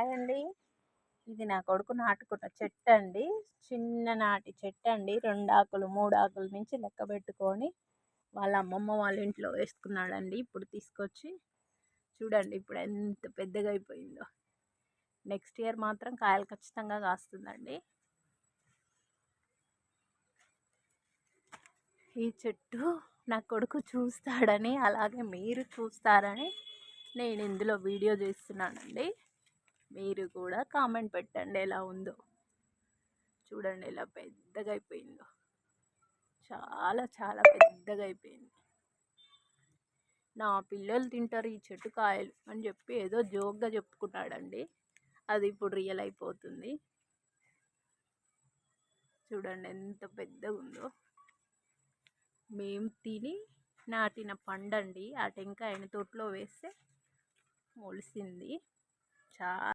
Hi అండి. ఇది నా కొడుకు నాటుకున్న చెట్టు అండి. చిన్ననాటి చెట్టు అండి. 2 ఆకులు, 3 ఆకుల నుంచి లెక్క పెట్టుకొని వాళ్ళ అమ్మమ్మ వాళ్ళ ఇంట్లో వేసుకున్నాడండి. ఇప్పుడు తీసుకొచ్చి చూడండి ఇప్పుడు ఎంత పెద్దగా అయిపోయిందో. నెక్స్ట్ ఇయర్ మాత్రం కాయలు ఖచ్చితంగా కాస్తుందండి. ఈ చెట్టు నా కొడుకు చూస్తాడని, అలాగే మీరు చూస్తారని నేను ఇందులో వీడియో చేస్తున్నానండి. మీరు కూడా కామెంట్ పెట్టండి ఎలా ఉందో. చూడండి ఎలా పెద్దగా అయిపోయిందో. చాలా చాలా పెద్దగా అయిపోయింది. నా పిల్లలు తింటారు ఈ చెట్టు కాయలు అని చెప్పి ఏదో జోక్గా చెప్పుకున్నాడండి. అది ఇప్పుడు రియల్ అయిపోతుంది. చూడండి ఎంత పెద్దగా ఉందో. మేము తిని నాటిన పండండి. ఆ టెంకాయని తొట్లో వేస్తే మొలిసింది. చాలా